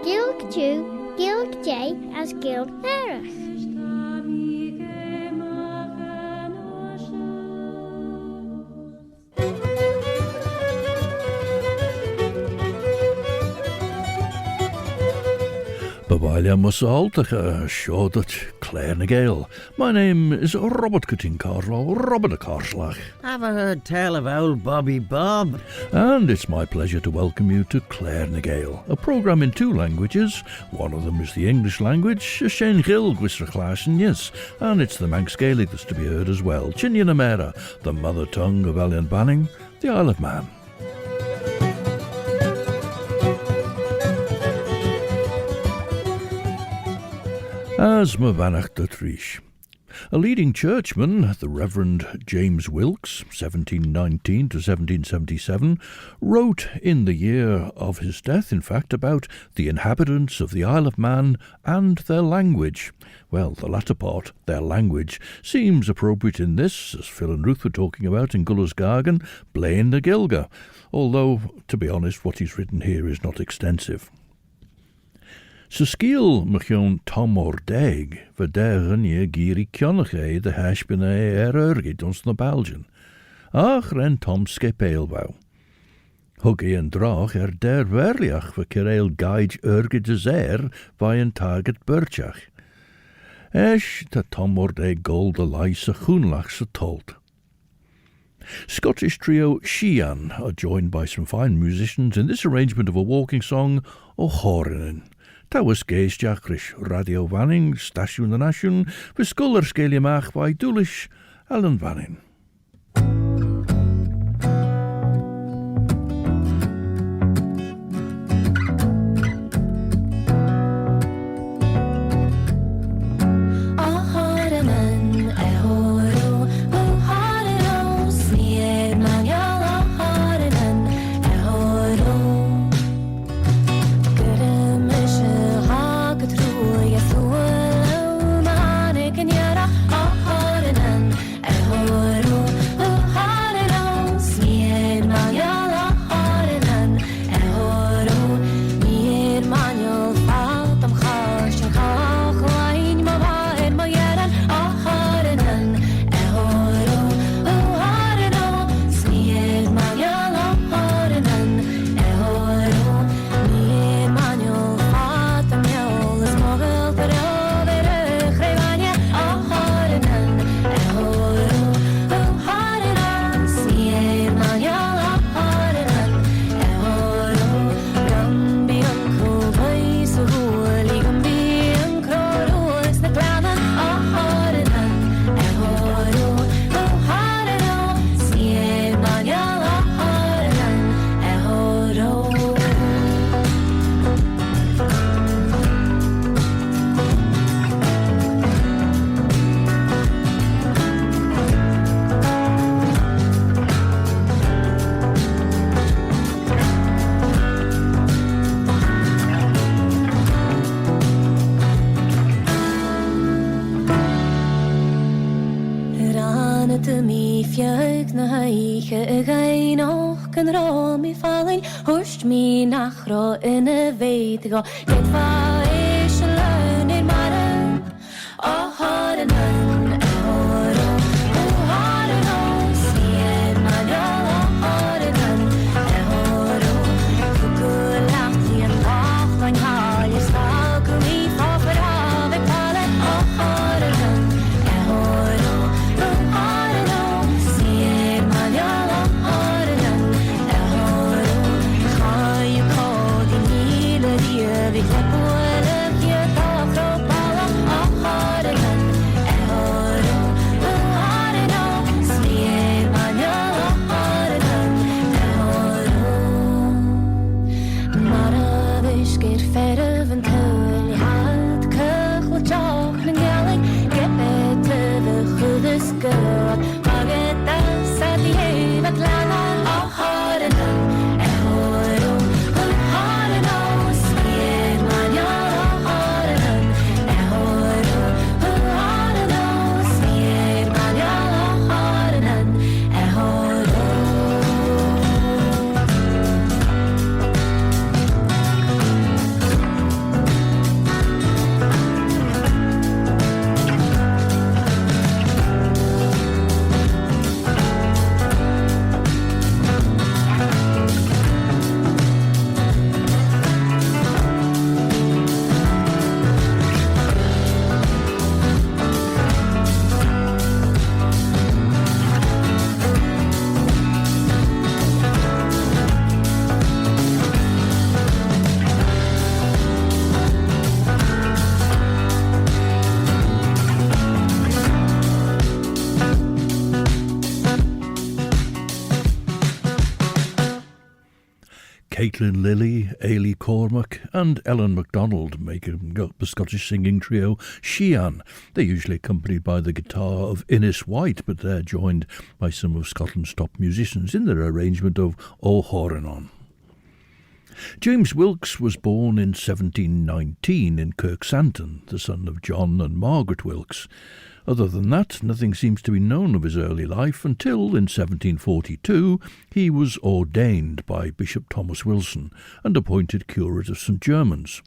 Gilg Jew, Gilg J as Gilg Erich. Bawailia Musaltaka, Shodat, Claare and Gael. My name is Robert Cutting-Carlow, Robert Carslach. Have I heard tell of old Bobby Bob? And it's my pleasure to welcome you to Claare and Gael, a programme in 2 languages. One of them is the English language, Shane Gil, Gwisrachlash, yes, and it's the Manx Gaelic that's to be heard as well. Chinyanamera, the mother tongue of Elian Banning, the Isle of Man. As Mavanach de Trish. A leading churchman, the Rev James Wilks, 1719 to 1777, wrote in the year of his death, in fact, about the inhabitants of the Isle of Man and their language. Well, the latter part, their language, seems appropriate in this, as Phil and Ruth were talking about in Gullus Gargan, Blaine the Gilga, although, to be honest, what he's written here is not extensive. Sskiel mchion Tom Ordeg, verderen je giri kjonnige de haspene ergit ons na Belgian. Ach ren Tom skepeelbouw. Hugge en draag der werliach we kereel guide ergit de zeer by een target burchach. Esch dat Tom Ordeg gold de lyse groenlach se told. Scottish trio Shean are joined by some fine musicians in this arrangement of a walking song, O Horenen. Towers Gees Jackrich, Radio Vanning, Station de Nation, Viskuller Skeliamach by Doolish, Alan Vanning. Hurst mi nachro in a veid go get va is learn in my oh hard and Caitlin Lilly, Ailey Cormac and Ellen MacDonald make up the Scottish singing trio Sheehan. They're usually accompanied by the guitar of Innes White, but they're joined by some of Scotland's top musicians in their arrangement of O Horenon. James Wilks was born in 1719 in Kirksanton, the son of John and Margaret Wilks. Other than that, nothing seems to be known of his early life until, in 1742, he was ordained by Bishop Thomas Wilson and appointed curate of St. Germans.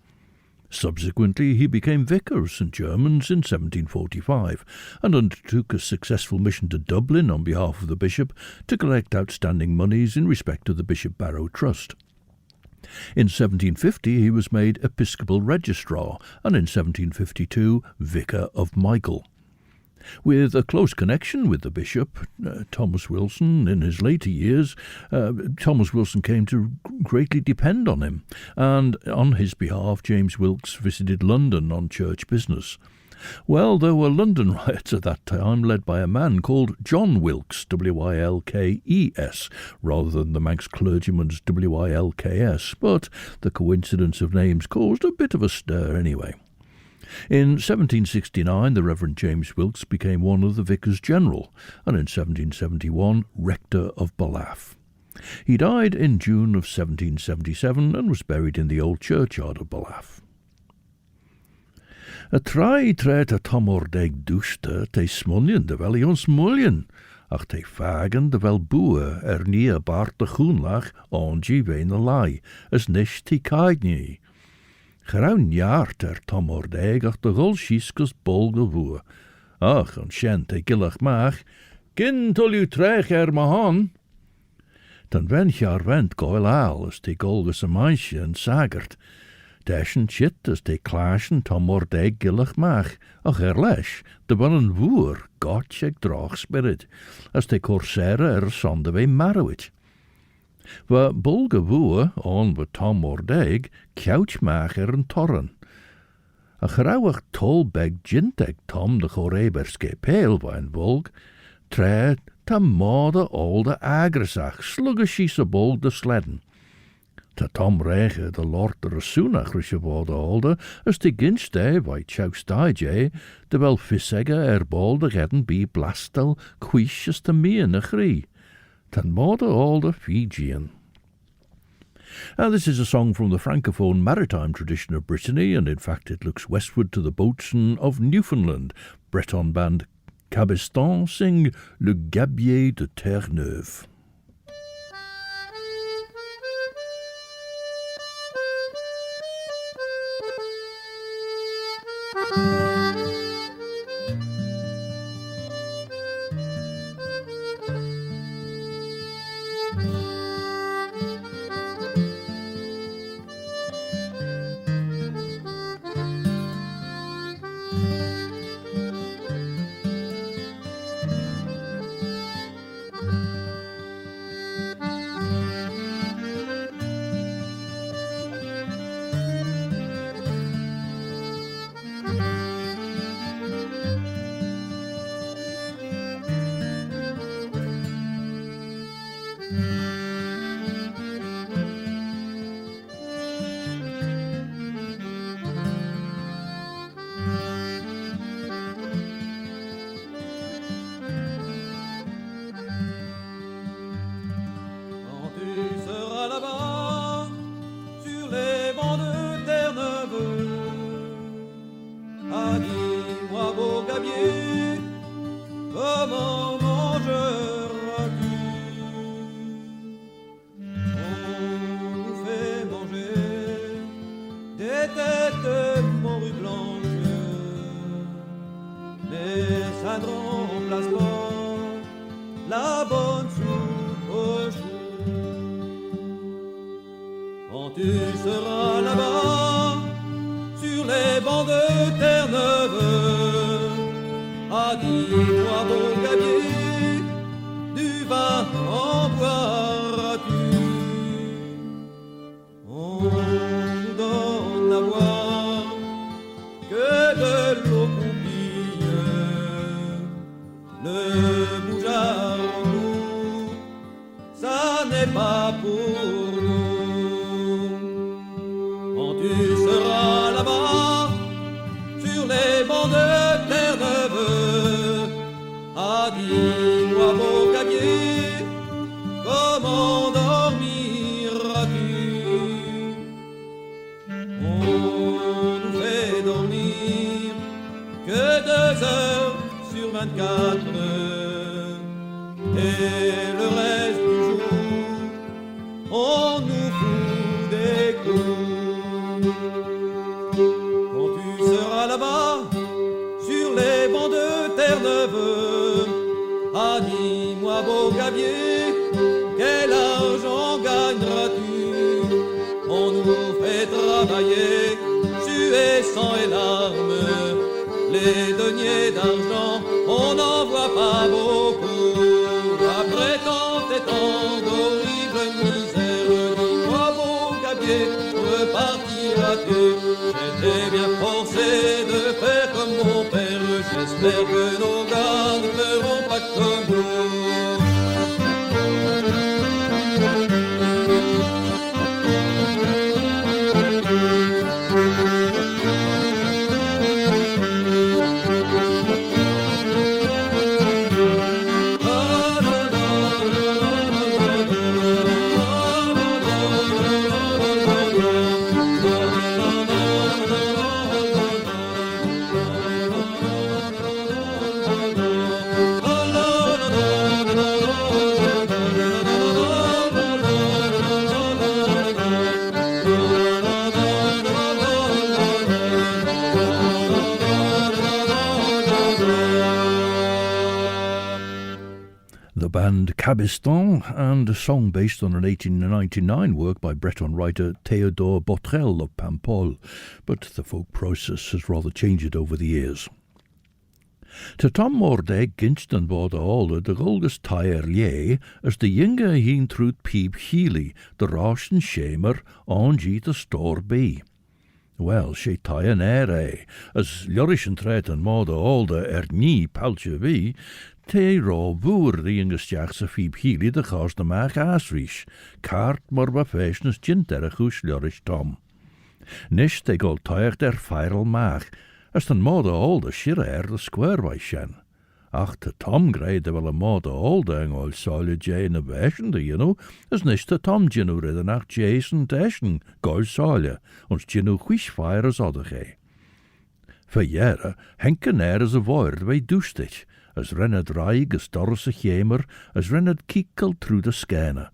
Subsequently, he became vicar of St. Germans in 1745 and undertook a successful mission to Dublin on behalf of the bishop to collect outstanding moneys in respect of the Bishop Barrow Trust. In 1750 he was made episcopal registrar and in 1752 vicar of Michael. With a close connection with the bishop, Thomas Wilson, in his later years, Thomas Wilson came to greatly depend on him, and on his behalf James Wilks visited London on church business. Well, there were London riots at that time led by a man called John Wilks, Wilkes, rather than the Manx clergyman's Wilks, but the coincidence of names caused a bit of a stir anyway. In 1769 the Rev James Wilks became one of the Vicars General, and in 1771 Rector of Ballaugh. He died in June of 1777 and was buried in the old churchyard of Ballaugh. A trai tret a tomordeg duiste te smuljen de wel ons muljen, ach te fagen de wel boe nie bart de groenlach ongie wene lai, as nish te kaidnie. Graun jaart tomordeg ach de gol schiskes bolge woe. Ach, en shen te gillach maag, gin tol u trech ma han. Dan went jaar went goil aal, as te golges a meisje en sagert. Dashen chit as te klaashen tomordeg gillach maag, ach lesh, de wel een woer, gotchek droog spirit, as te corsere sonde we marrowit. We bolge woe, on we tomordeg, couchmager en torren. A grauwig tolbeg jinteg tom de goreberske peelwijn volk, tre ta mode olde agresach, sluggish se bolg de sledden. Ta tom rege de lord de ressoenach rische worde olde, as de ginste, wij choustage, de wel vissegge bolde gedden bi blastel, quisjes te mien grie. Tan mode olde Fijian. Now, this is a song from the francophone maritime tradition of Brittany, and in fact it looks westward to the boatswain of Newfoundland. Breton band Cabestan sing Le Gabier de Terre-Neuve. Ça n'est pas pour nous. dis-moi, beau gabier, comment dormiras-tu? On nous fait dormir que 2 heures sur 24, et le reste du jour, on nous fout des coups. Quand tu seras là-bas, sur les bancs de Terre-Neuve, ah, dis-moi, beau gabier, quel argent gagneras-tu? On nous fait travailler, suer sang et larmes, les deniers d'argent, on n'en voit pas beaucoup. Après tant et tant d'horribles misères, dis-moi, beau gabier, repartiras-tu? J'étais bien forcé de faire comme mon père, j'espère que nos gars ne feront pas comme nous. Band Cabiston, and a song based on an 1899 work by Breton writer Théodore Botrel of Paimpol, but the folk process has rather changed over the years. To Tom Mordeg Ginston bod all the golgus tire lie as the younger heen truth peep healy, the Russian shamer on G the store be. Well, she tire nere, as Lurish and Tret and mod all the ni palche be, te ro boer the youngest a feeb healy the cause the mach asrish, cart morba fashionus ginterachus Lurish Tom. Nish they go tire der feral mach, as den mod all the shire the square by shen. Ach, to Tom grade wel a mod all dang all solid jay in a version, you know, as nish to Tom ginu ridden nach Jason Dashen, gol solja, ons ginu quish fire as other gay. For jere, henken as a word way doostich, as renned raig as doris a chemer, as renned kiekel through the scanner.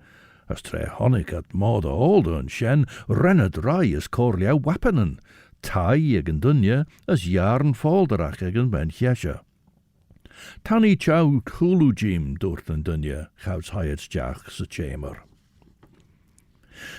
As tre honnig at mod all dun shen, renned rai as corlia wappenen, tai egen dunje, as jarn folderach egen ben jesje. Tanny chow hulu jim dorten dunje, chouts hiets jachs a chamber.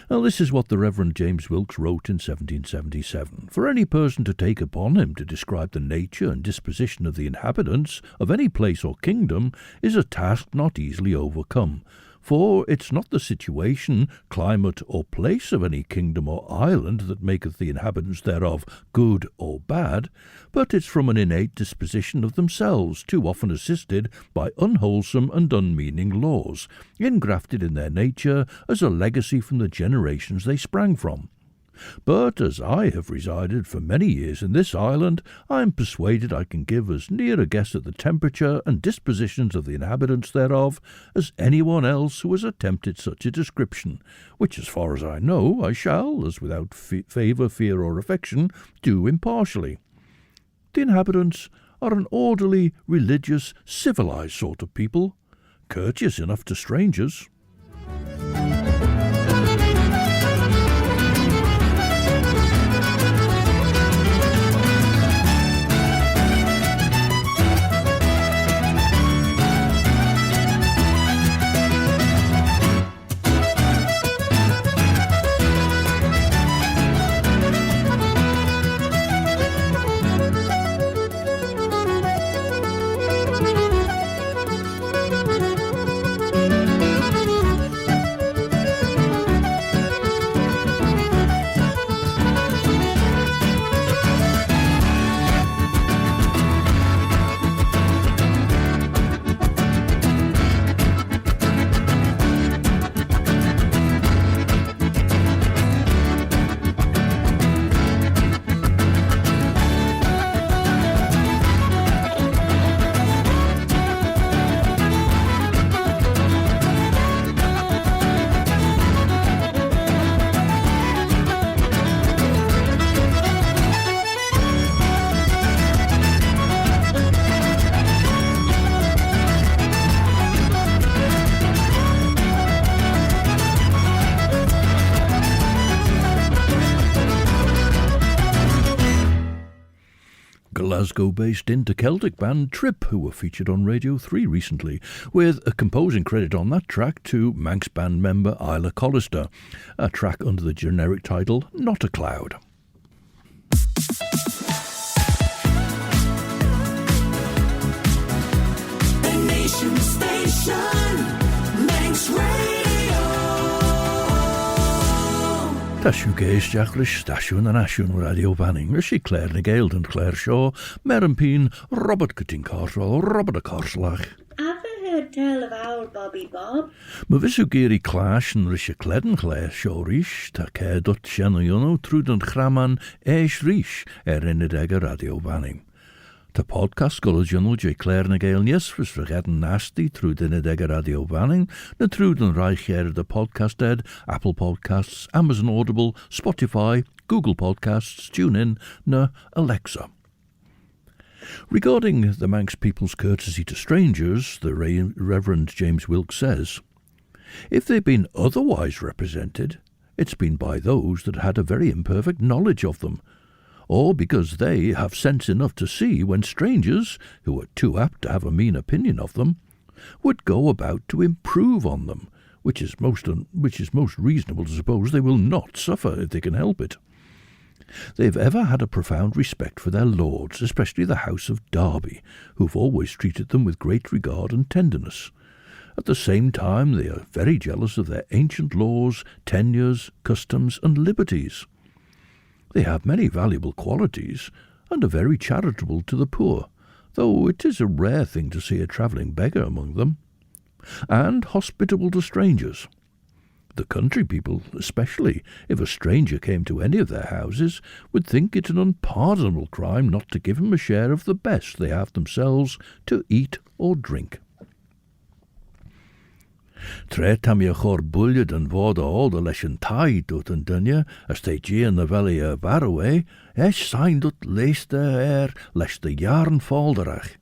Well, this is what the Rev James Wilks wrote in 1777. For any person to take upon him to describe the nature and disposition of the inhabitants of any place or kingdom is a task not easily overcome. For it's not the situation, climate, or place of any kingdom or island that maketh the inhabitants thereof good or bad, but it's from an innate disposition of themselves, too often assisted by unwholesome and unmeaning laws, ingrafted in their nature as a legacy from the generations they sprang from. But as I have resided for many years in this island, I am persuaded I can give as near a guess at the temperature and dispositions of the inhabitants thereof as anyone else who has attempted such a description, which, as far as I know, I shall, as without favour, fear, or affection, do impartially. The inhabitants are an orderly, religious, civilized sort of people, courteous enough to strangers. Glasgow-based inter-Celtic band Trip, who were featured on Radio 3 recently, with a composing credit on that track to Manx band member Isla Collister, a track under the generic title Not a Cloud. The Nation Station, Manx Radio. Tá siú géisteach leis staisiún an asiún radio banning, leis sí Claare na Gael and Claare Shaw, Meryn Peen, Robert Cutting Carswell, Robert a Carslach. Have you heard tell of our Bobby Bob? Ma visú géirí cláis an ris a cledan Claare Shaw ríis, tá cé dot seanna ionú trúd an chraman éis ríis rinne ag a radio banning. Tá podcast gola jonú J. Claare na Gael nies fys vergeten nasty trúd in ag a radio banning, na trúd an reich the podcast ed, Apple Podcasts, Amazon Audible, Spotify, Google Podcasts, TuneIn, na Alexa. Regarding the Manx people's courtesy to strangers, the Rev James Wilks says, if they've been otherwise represented, it's been by those that had a very imperfect knowledge of them, or because they have sense enough to see when strangers, who are too apt to have a mean opinion of them, would go about to improve on them, which is most reasonable to suppose they will not suffer if they can help it. They've ever had a profound respect for their lords, especially the House of Derby, who've always treated them with great regard and tenderness. At the same time, they are very jealous of their ancient laws, tenures, customs, and liberties. They have many valuable qualities, and are very charitable to the poor, though it is a rare thing to see a travelling beggar among them, and hospitable to strangers. The country people, especially, if a stranger came to any of their houses, would think it an unpardonable crime not to give him a share of the best they have themselves to eat or drink. Tre tam je chor bulled and voda all the leis an tai dut an dunne, as they gee in the valley of Barroway, esh sein dut leiste leis de jaren falderach.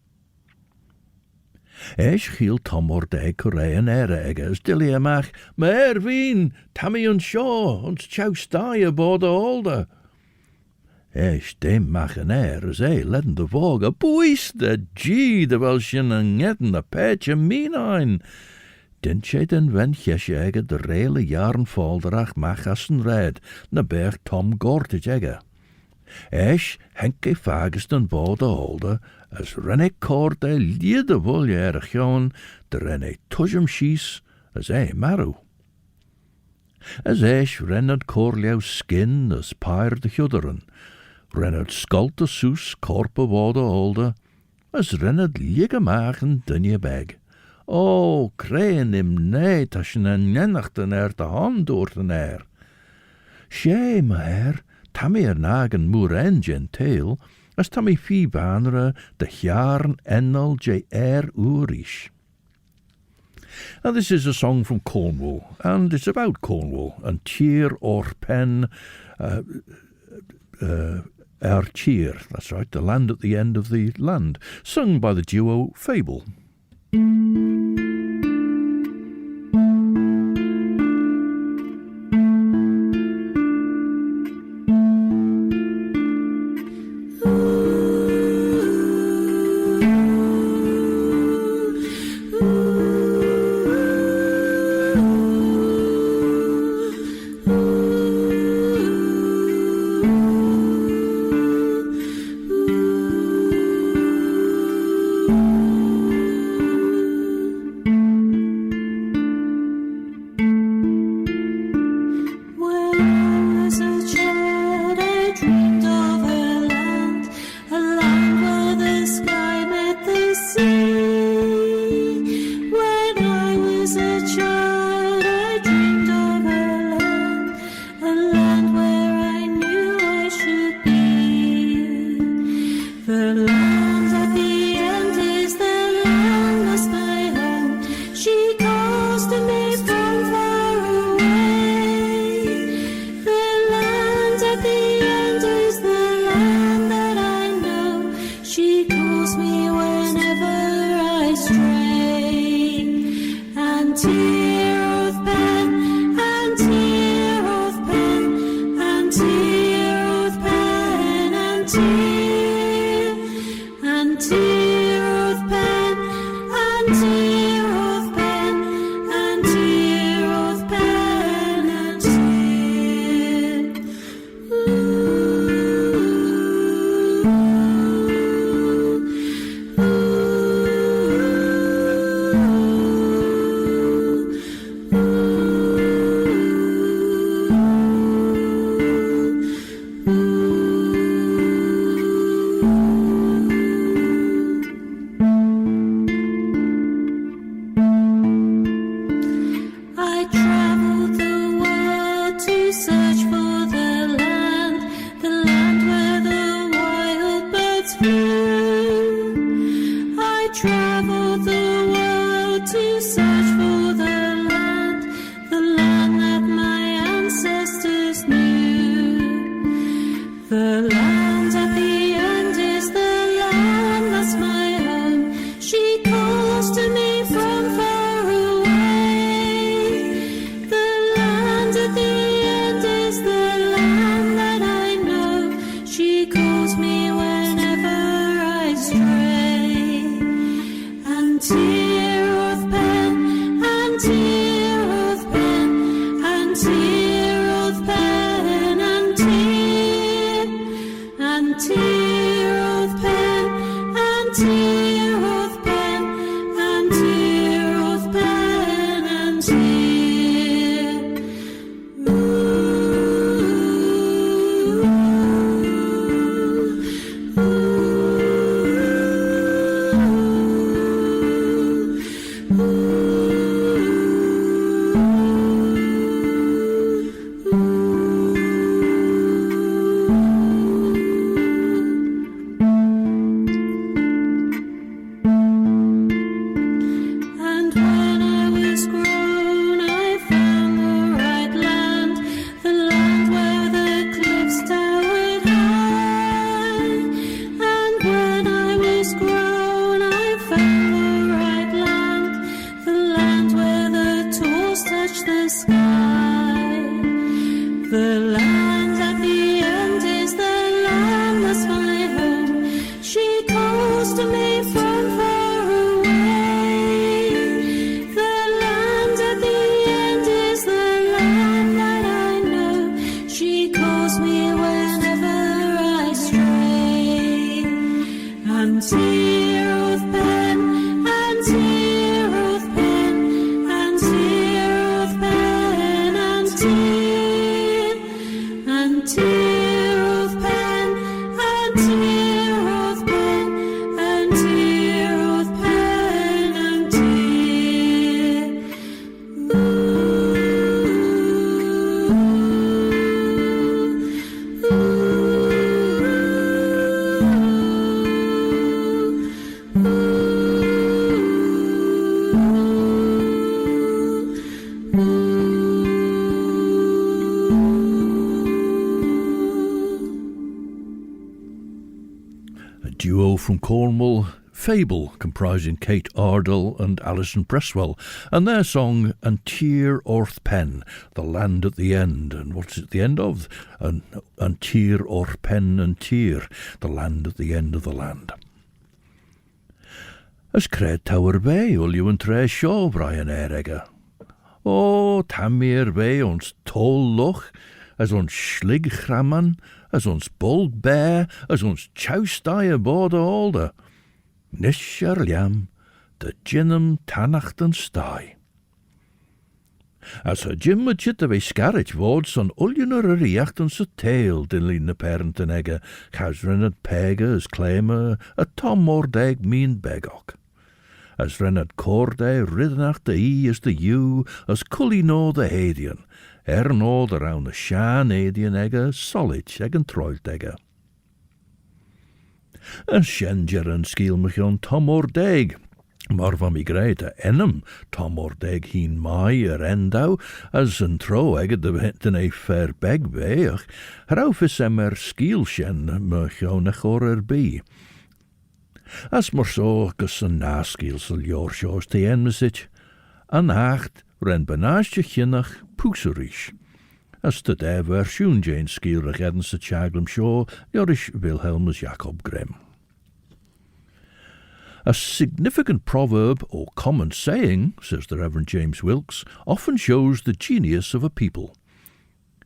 Esh giel Tom Ordeg corre an ege, as dilly amach, maar wien, tammy and shaw, ons chow staie boda older. Esh dem mach an as ledden de voga, boys de gee, de welshin an getten de patch en meenein. Dint je den wen jesje de reile jaren falderach mach as een red, na berg Tom Gortig ege. Esh henke fagest en boda older, as renne cord liede wolje erg de renne tujem schies, as maru. As esh renned corleau skin, as pyr de judderen, renned skulte soes korpe boda older, as renned liege magen dunje beg. O, kreien im nee taschen en nennachten de hand door den Sjee, maar, tammy nagen moer en genteel, as tammy fiebanere de jaren ennal urish. Now this is a song from Cornwall, and it's about Cornwall, and cheer or pen, cheer, that's right, the land at the end of the land, sung by the duo Fable. The land at the end is the land that's my home. She calls to me from far away. The land at the end is the land that I know. She calls me whenever I stray. And tear of pen, and tear of pen, and tear of pen, and tear of pen, and tear of pen, and tear of pen, and tear. And when I was grown, I found the right land, the land where the cliffs towered high. And when I was grown, I found the right land, the land where the tools touch the sky. The land at the end is the land that's my home. She calls to me from far away. The land at the end is the land that I know. She calls me whenever I stray. And tear of pen, and tear of pen, and tear of pen, and tear, and tear of pen, and tear of pen, and tear of pen, and tear. A duo from Cornwall, Fable, comprising Kate Ardell and Alison Presswell, and their song And Tear Orth Pen, the land at the end. And what's it at the end of? And Tear Orth Pen and Tear, the land at the end of the land. As Cred Tower Bay, ul you and Tre Shaw, Brian Erega. O, Tamir Bay, ons Tol Loch, as ons Schlig Chraman, as ons Bold Bear, as ons Choustai aboard Alder. Nisher Liam, de Jinnum Tanachten Stai. As her Jim had chit of a scarrage wards on uljuner a reachtens a tail dilly na parent and egger, Chasren at Pega as Claimer, a Tom Mordeg mean begok. As Renard Corday riddenach the E as the U, as Cully no the Hadian, no the round the Shan Hadian egger, solid egg and troilt egger. As Shenger and Skeelmachon Tom Ordeg, maar van mi greite ennem Tom Ordeg heen mai endau, as een tro egger de hitten a fair beg beach, herauf is emmer Skeelshen machonach or be. As mar so gus een naskielsel jorsjoos te enmesich, an hacht ren benasje chinnach poeserish. As de der versioen Jane skielrich edden se chaglem show, Jorish Wilhelm Jacob Grimm. A significant proverb or common saying, says the Rev James Wilks, often shows the genius of a people.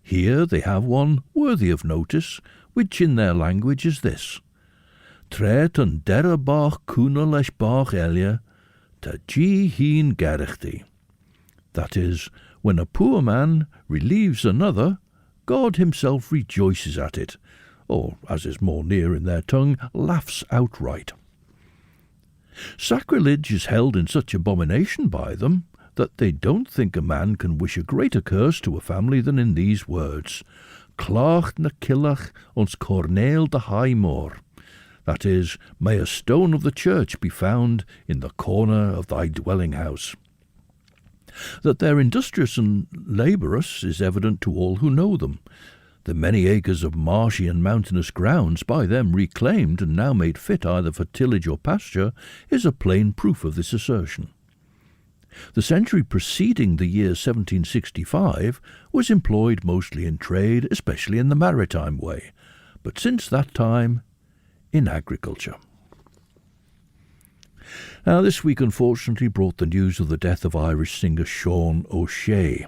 Here they have one worthy of notice, which in their language is this: Tret an derre bach kuna lesh bach elia, ta gi heen gerechti. That is, when a poor man relieves another, God himself rejoices at it, or, as is more near in their tongue, laughs outright. Sacrilege is held in such abomination by them that they don't think a man can wish a greater curse to a family than in these words: Claach na killach ons corneel de highmore. That is, may a stone of the church be found in the corner of thy dwelling house. That they're industrious and laborious is evident to all who know them. The many acres of marshy and mountainous grounds by them reclaimed and now made fit either for tillage or pasture is a plain proof of this assertion. The century preceding the year 1765 was employed mostly in trade, especially in the maritime way, but since that time in agriculture. Now, this week unfortunately brought the news of the death of Irish singer Sean O'Shea.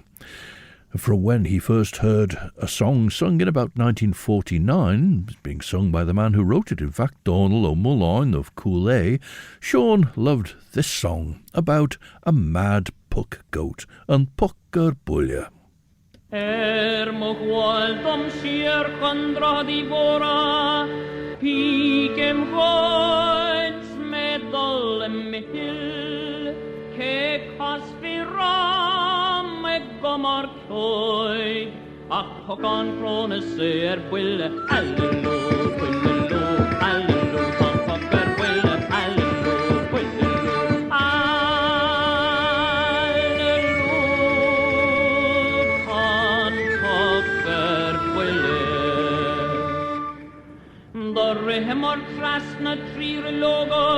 From when he first heard a song sung in about 1949, being sung by the man who wrote it, in fact, Donal O'Mullain of Claare, Sean loved this song about a mad puck goat and pucker bulla. Mogwaldom sier kandra di bora, pikem voits medal mihil, ke kasviram e gomar kloid, ach hokan krone ser bulle, allelo, bullelo, allelo, van pakker bulle, allelo, bullelo, allelo, van pakker bulle. Der rehemar trasna trire logo,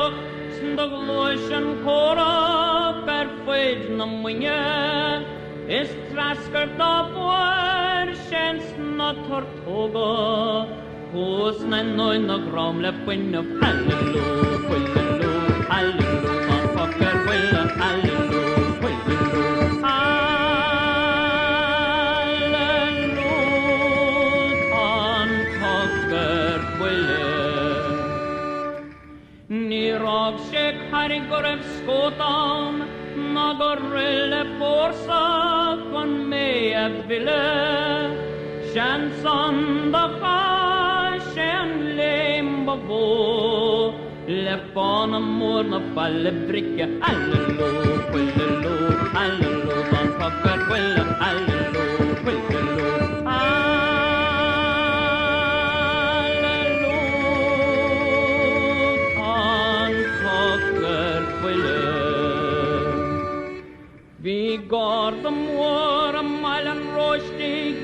sndag loishan kora, per fwej na mwynje, is trasker da boer, sjens na tortoga, hos na noin na gramle pwynne, allelo, bullelo, allelo, van pakker bulle, allelo, bullelo, allelo, van pakker bulle. Ni rog shek harigorev skotam, na gorille porsa kon mea ville, shan sandaga, shan lembabo, le fana mor na palle brikke, allelo, bullelo, allelo, van pakker bulle, allelo, bullelo, allelo, van pakker bulle. Vi går de år malen rostig,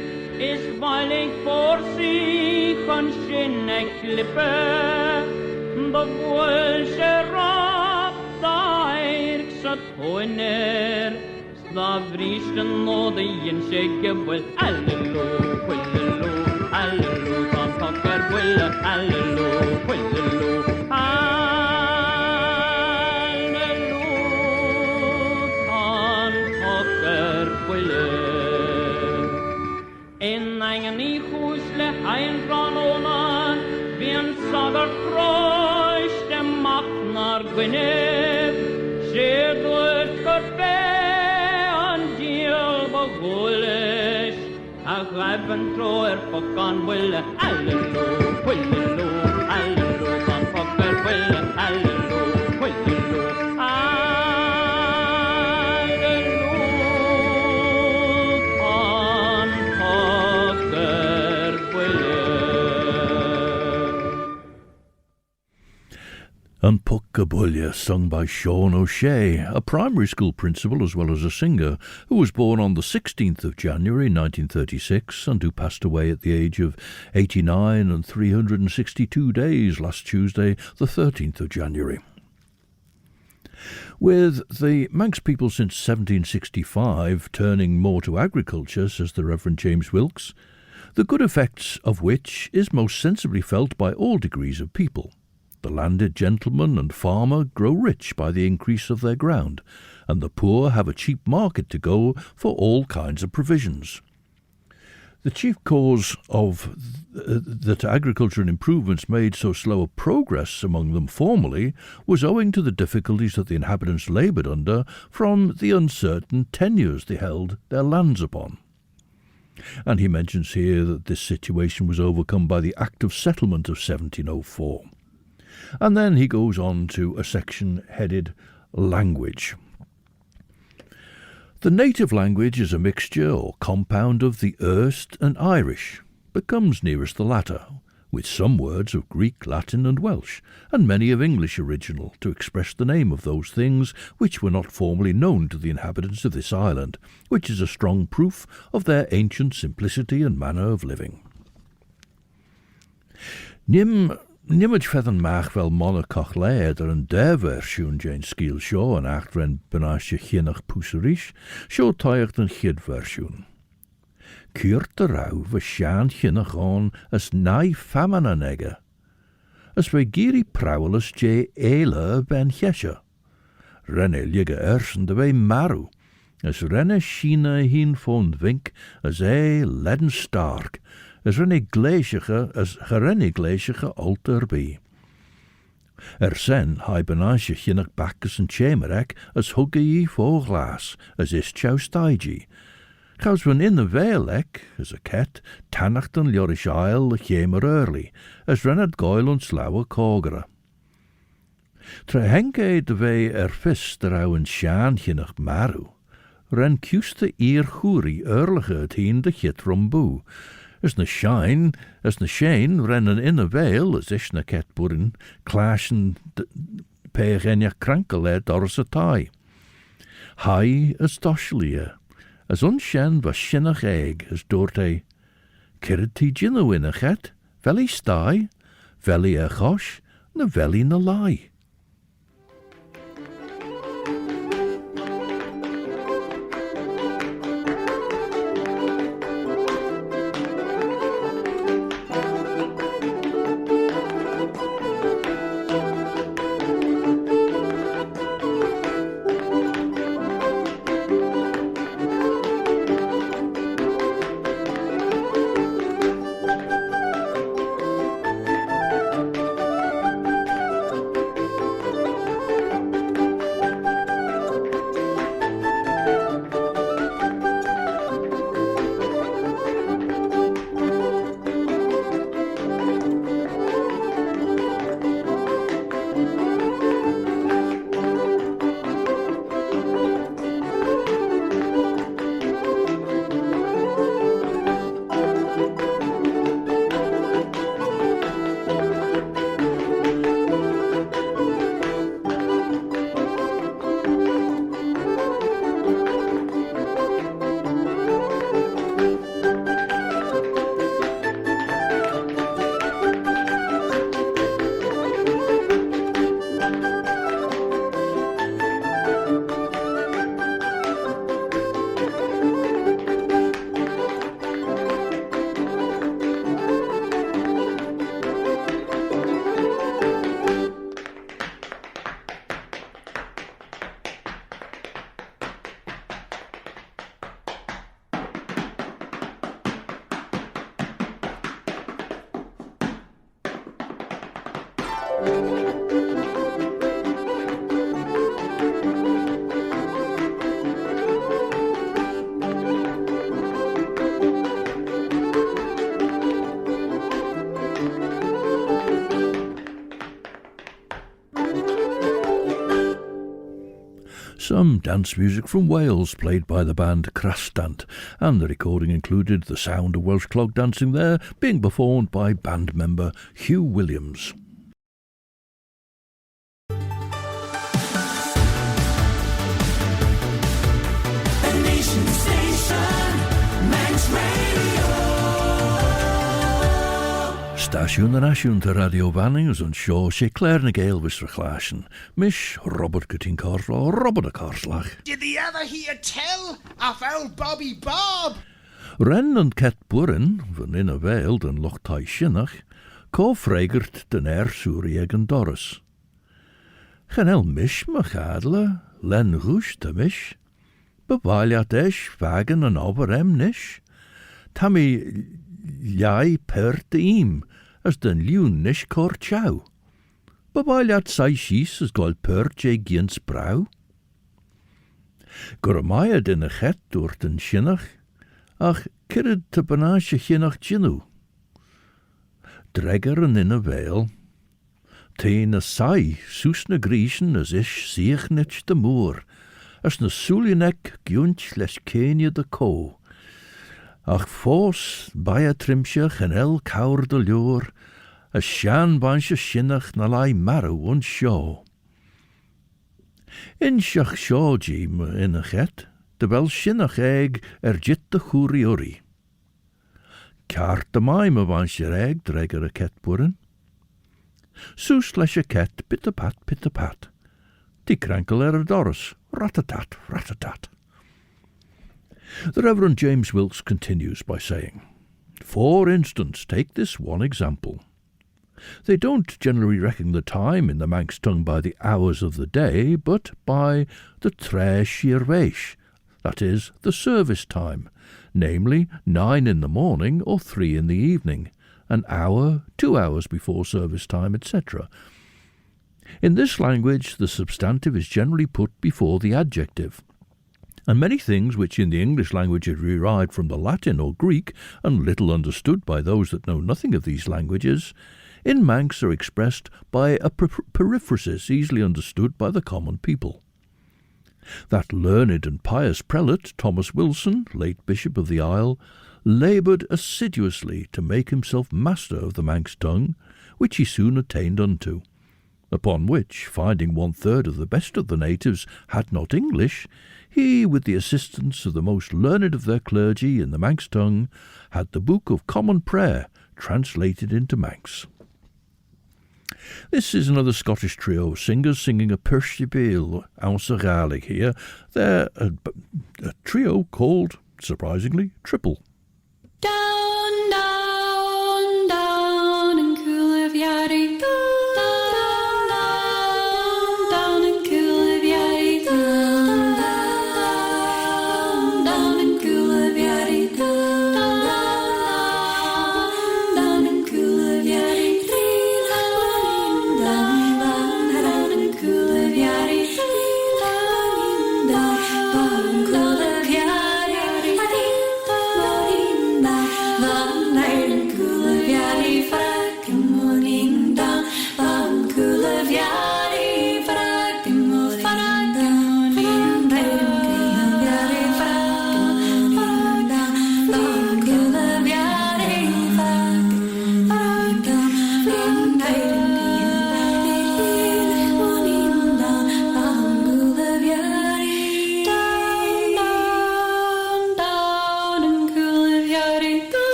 is valig for sig kan skinne klippe, da bolsje rap, da så tåner, da vristen og det gjen skjegge vel, allelo, bullelo, allelo, da pakker bulle, allelo, bullelo, en egen I husle ein ranona, vi en sagar krøyste maknar gyneb, skjedor skorpe an djel bagulesh, ach reiben troer pakkan bulle, allelo, bullelo, allelo, van pakker bulle, allelo, bullelo, and Puckabulla, sung by Sean O'Shea, a primary school principal as well as a singer, who was born on the 16th of January 1936 and who passed away at the age of 89 and 362 days last Tuesday, the 13th of January. With the Manx people since 1765 turning more to agriculture, says the Rev James Wilks, the good effects of which is most sensibly felt by all degrees of people. The landed gentleman and farmer grow rich by the increase of their ground, and the poor have a cheap market to go for all kinds of provisions. The chief cause of that agriculture and improvements made so slow a progress among them formerly was owing to the difficulties that the inhabitants laboured under from the uncertain tenures they held their lands upon. And he mentions here that this situation was overcome by the Act of Settlement of 1704. And then he goes on to a section headed Language. The native language is a mixture or compound of the Erst and Irish, but comes nearest the latter, with some words of Greek, Latin and Welsh, and many of English original, to express the name of those things which were not formerly known to the inhabitants of this island, which is a strong proof of their ancient simplicity and manner of living. Nimmert feathen mach wel monarchach leid een versioen Jane Skiel show en acht ren benasje chinnach poeserish, show tuigt een chid versioen. Kuurt de rauw we sjaan chinnach on as nai famine negge. As we giri prowles J. Eile ben chesje. Renne ligge ersen de we maru. As renne China heen von wink as ledden stark. As renne glaciige as gerenne glaciige alter be. Sen hij benasje chinnach bakkes en chamerek as hugge ye voor glas, as is choustaigi. Gaus van in de veilek, as a ket, tannachten ljorish ail de chamer early, as rennet Gael en slauwe kogere. Tre henke de wee vis der ouwen sjaan chinnach maru. Ren kuste eer goeri earlige het heen de chit romboe. As na shane rennen in a veil, as ish na ket boeren, clashen peegenia krankele doris a tai. Hai as doshlia, as unshen was shinnach egg, as doorte, kirrit ti jinno in a chet, veli stai, veli a chosh, na veli na lai. Some dance music from Wales played by the band Crastant, and the recording included the sound of Welsh clog dancing there being performed by band member Hugh Williams. The Nation Station, Manx Radio. Station en asjoen te Radio Vanning on show she Claare na Gael was verglaasjen. Mish Robert Kutin Karsla, Robert de Karslach. Did the other hear tell of old Bobby Bob? Ren en Ket Boeren, van in a veil den lochtai shinnach, ko fregert den soerieg en Doris. Genel mish machadle, len roes te mish. Bewailiat esch vagen en over hem nish. Tammy jai per te im, as den liun nish kor chau. Bewailiat sai shies as gol per je giens brau. Gormaya den a chet door den shinnach, ach kirrid te banasje shinnach jinnu. Dregger en in a veil. Teen a sai, soes na griechen as ish siech nich de moor, as na soelienek giunt les kenie de ko. Ach fos, bij a trimsje genel kaur de ljoor, a sjaan bansje shinnach na lai maru on show. In shach shawji in a chet, de wel shinnach eeg jit de churi uri. Ceart de maim a bhain sé ag dregar a ket burin. Sus leis a ket pit-a-pat. Tí crankle Doris, rat-a-tat, rat-a-tat. The Reverend James Wilks continues by saying, for instance, take this one example. They don't generally reckon the time in the Manx tongue by the hours of the day, but by the tre shirveish, that is, the service time, namely 9 in the morning or 3 in the evening, an hour, 2 hours before service time, etc. In this language, the substantive is generally put before the adjective, and many things which in the English language are derived from the Latin or Greek and little understood by those that know nothing of these languages, in Manx are expressed by a periphrasis easily understood by the common people. That learned and pious prelate, Thomas Wilson, late Bishop of the Isle, laboured assiduously to make himself master of the Manx tongue, which he soon attained unto. Upon which, finding 1/3 of the best of the natives had not English, he, with the assistance of the most learned of their clergy in the Manx tongue, had the Book of Common Prayer translated into Manx. This is another Scottish trio of singers singing a Pershibeel Ounce Gaelic here. They're a trio called, surprisingly, Triple. Down, down, down in Coolivary, down, down, down in Coolivary, down, down, down in Coolivary, down, down in Coolivary, down in Coolivary,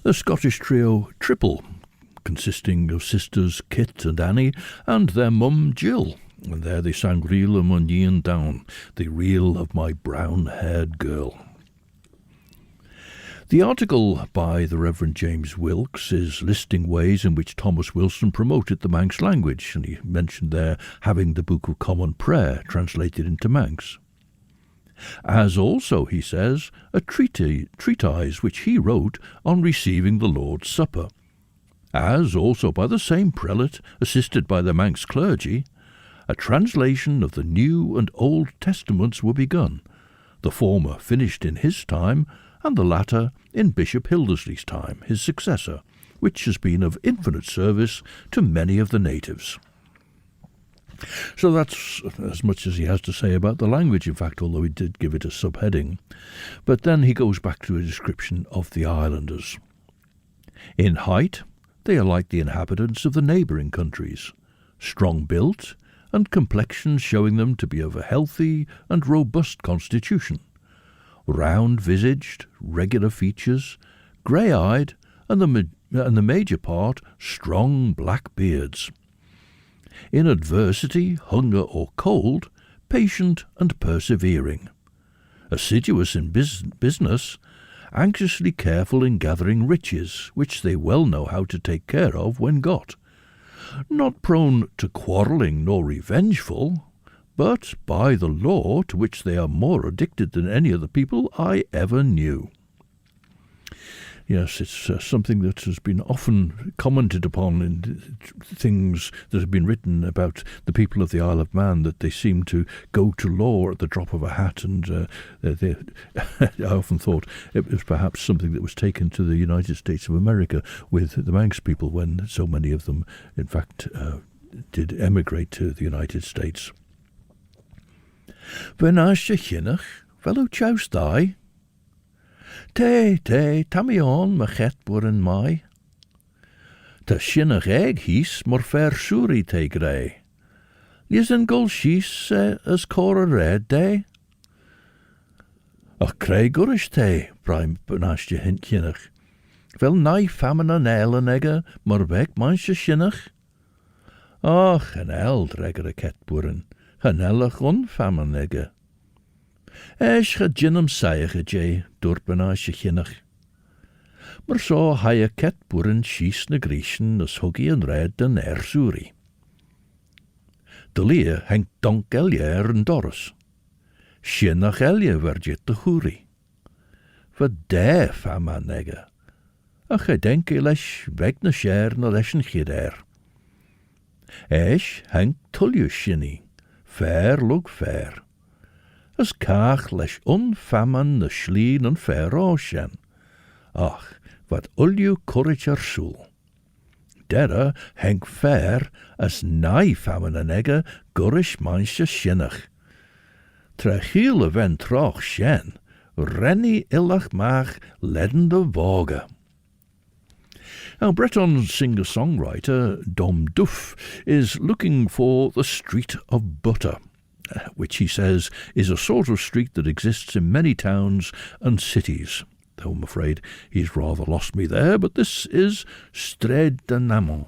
The Scottish trio Triple, consisting of sisters Kit and Annie and their mum Jill, and there they sang Reel of Munyin Down, the reel of my brown-haired girl. The article by the Reverend James Wilks is listing ways in which Thomas Wilson promoted the Manx language, and he mentioned there having the Book of Common Prayer translated into Manx. As also, he says, a treatise which he wrote on receiving the Lord's Supper. As also by the same prelate, assisted by the Manx clergy, a translation of the New and Old Testaments were begun, the former finished in his time, and the latter in Bishop Hildesley's time, his successor, which has been of infinite service to many of the natives. So that's as much as he has to say about the language, in fact, although he did give it a subheading. But then he goes back to a description of the islanders. In height, they are like the inhabitants of the neighbouring countries, strong-built, and complexions showing them to be of a healthy and robust constitution, round-visaged, regular features, grey-eyed, and the major part strong black beards. In adversity, hunger, or cold, patient and persevering, assiduous in business, anxiously careful in gathering riches, which they well know how to take care of when got, not prone to quarrelling nor revengeful, but by the law to which they are more addicted than any other people I ever knew. Yes, it's something that has been often commented upon in things that have been written about the people of the Isle of Man, that they seem to go to law at the drop of a hat, and I often thought it was perhaps something that was taken to the United States of America with the Manx people, when so many of them, in fact, did emigrate to the United States. Benas je chinnach, fellow chouse die. Te, tam I on my chet bwrn mai. Ta sinnach eg hys mor fer sŵri te grey. Lies yn gol sys as cor a red day. Ach creu gwrish te, braim benas je hint chinnach. Fel nai famine an el an ega mor beg mans je sinnach. Ach, an el dreger a ket bwrn. Han elach on famine ega. Eis ga jinnam saige jay, dorpena je chinnach. Maar so ha je ket boeren schies na griechen as huggy en red en ersuri. De leer hengt donk elje en doris. Chinnach elje werd je te huri. Wat de fama nege. Ach, I denk leis weg na scher na leschen gider. Eis hengt tulju shinny, fair look fair. As kaach leis onfaman na schlien en fair ocean. Ach, wat ulju courage ar soel. Derre henk fair as nai faman an egge gurish mansje shinnach. Trachiele ven troch shen, renny illach maag ledden de voge. Now, Breton singer-songwriter Dom Duff is looking for the Street of Butter, which he says is a sort of street that exists in many towns and cities. Though I'm afraid he's rather lost me there, but this is Stred de Namon.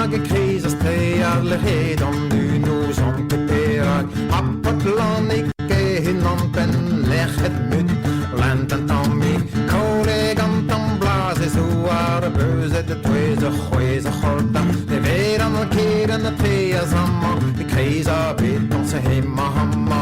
Gekrises til allerhed om du nå som beterak. Appatlan ikke hinampen lechet mut. Lanten tammi, kollegan tam blase så bøse det tveze chweze chorda. Det veran og keren og trea samma. Det krisa bit om seg hemma hamma.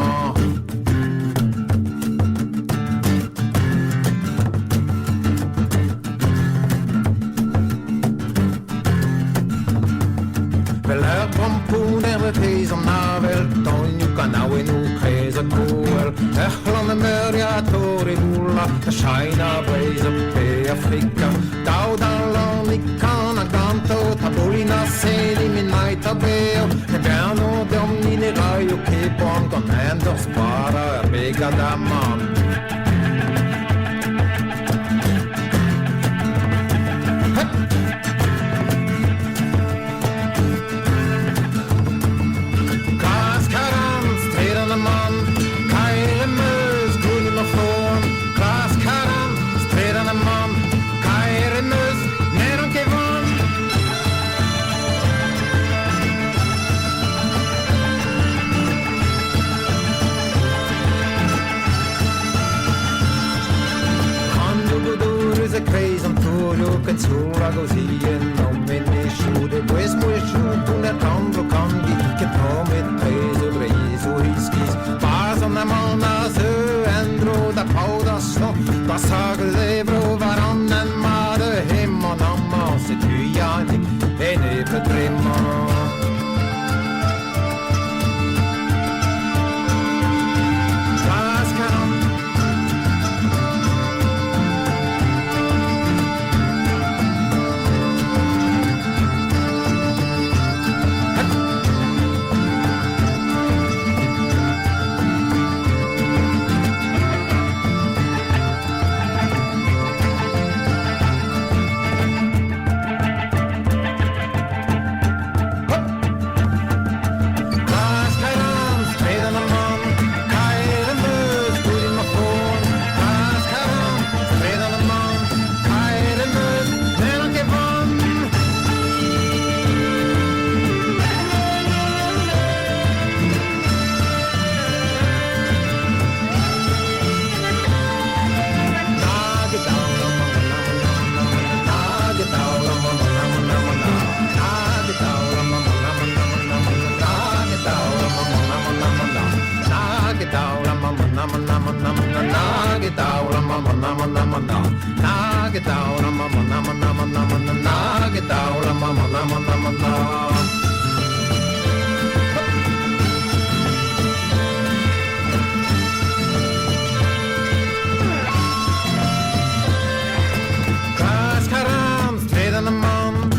Som navel, tonjuka nauen ukreisa kuel. Ehlan mörja tori bulla, shaina blaze pe Afrika. Daudan ikana ganto, tabulina sedi minaita beo. Gano domnine raio ke bon contento spara bega damam. Sura gosien om en sjude pues muy sjutun der tandro kan ikke ta med tøys og breis og hiskis pas om der manna sø endro der pauda slå da sager levro varannen made hem og namma se tyjanik en evre drømma Knock it down, knock it down, knock it down, Kas karam, straight on the man,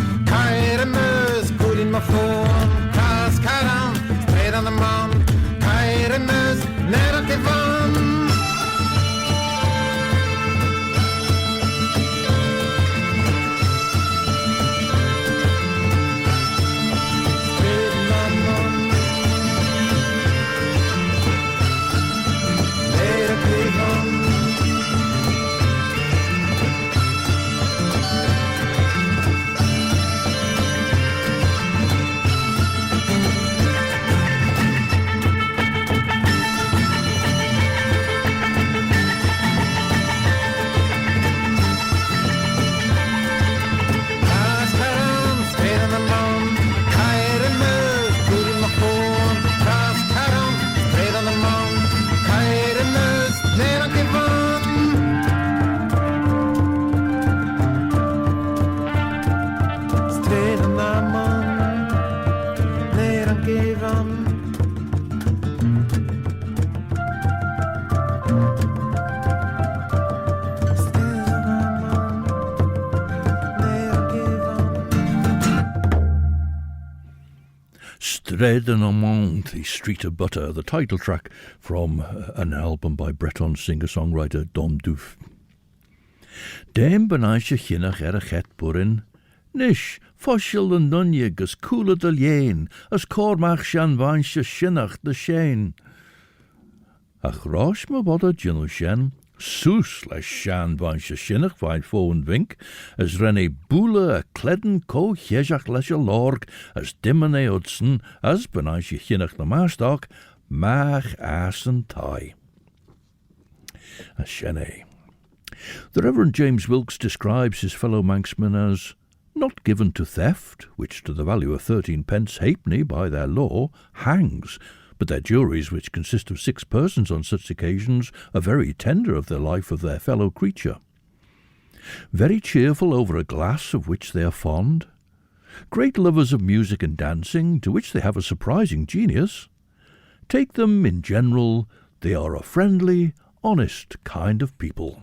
Kaire mus, never give on. Dread and Amand, the Street of Butter, the title track from an album by Breton singer-songwriter Dom Douf. Dame benaisje chinnach a chet burin, nish, fosil and nunye gus cooler de lien, as cormach shan vansje shinnach de shane. Ach rosh me bodda jinnel shen, soos les shan vansje shinnach vaid fo and vink, as renne boele a kledden ko chejach lesje lorg, as dimmene udsen, as benaisje chinnach de maastok, mach ass and tie. A shene. The Rev James Wilks describes his fellow Manxmen as not given to theft, which to the value of 13 pence halfpenny by their law hangs, but their juries, which consist of 6 persons on such occasions, are very tender of the life of their fellow creature. Very cheerful over a glass of which they are fond. Great lovers of music and dancing, to which they have a surprising genius. Take them in general, they are a friendly, honest kind of people.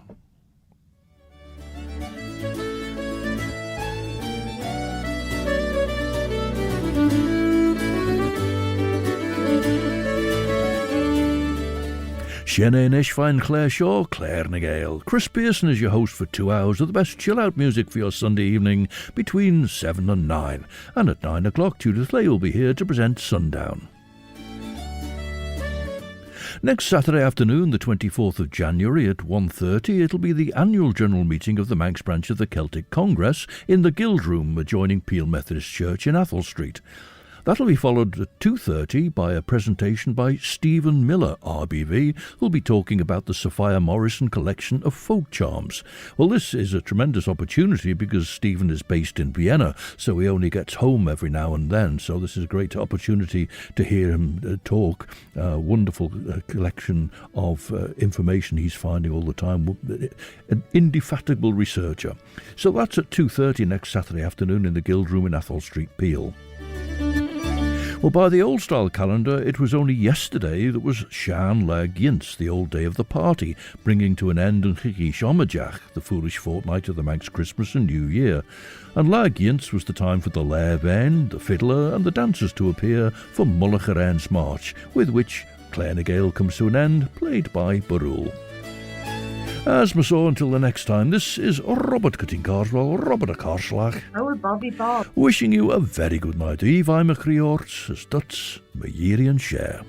Shene nish fine Claare Shaw, Claare na Gael. Chris Pearson is your host for 2 hours of the best chill-out music for your Sunday evening between 7 and 9. And at 9 o'clock, Judith Leigh will be here to present Sundown. Next Saturday afternoon, the 24th of January at 1:30, it'll be the annual general meeting of the Manx branch of the Celtic Congress in the Guild Room adjoining Peel Methodist Church in Athol Street. That'll be followed at 2:30 by a presentation by Stephen Miller, RBV, who'll be talking about the Sophia Morrison collection of folk charms. Well, this is a tremendous opportunity because Stephen is based in Vienna, so he only gets home every now and then, so this is a great opportunity to hear him talk. Wonderful collection of information he's finding all the time. An indefatigable researcher. So that's at 2:30 next Saturday afternoon in the Guild Room in Athol Street, Peel. Well, by the old-style calendar, it was only yesterday that was Sean Lag Yints, the old day of the party, bringing to an end Chigish Omajach, the foolish fortnight of the Manx Christmas and New Year. And Lag Yints was the time for the Lair Bain, the fiddler, and the dancers to appear for Mullacharan's March, with which Claare na Gael comes to an end, played by Barul. As we saw until the next time, this is Robert Cutting Carswell, Robert a Carslach. Oh, Bobby Bob. Wishing you a very good night. Eve I'm a Creorts, as Duts, Mayiri and Share.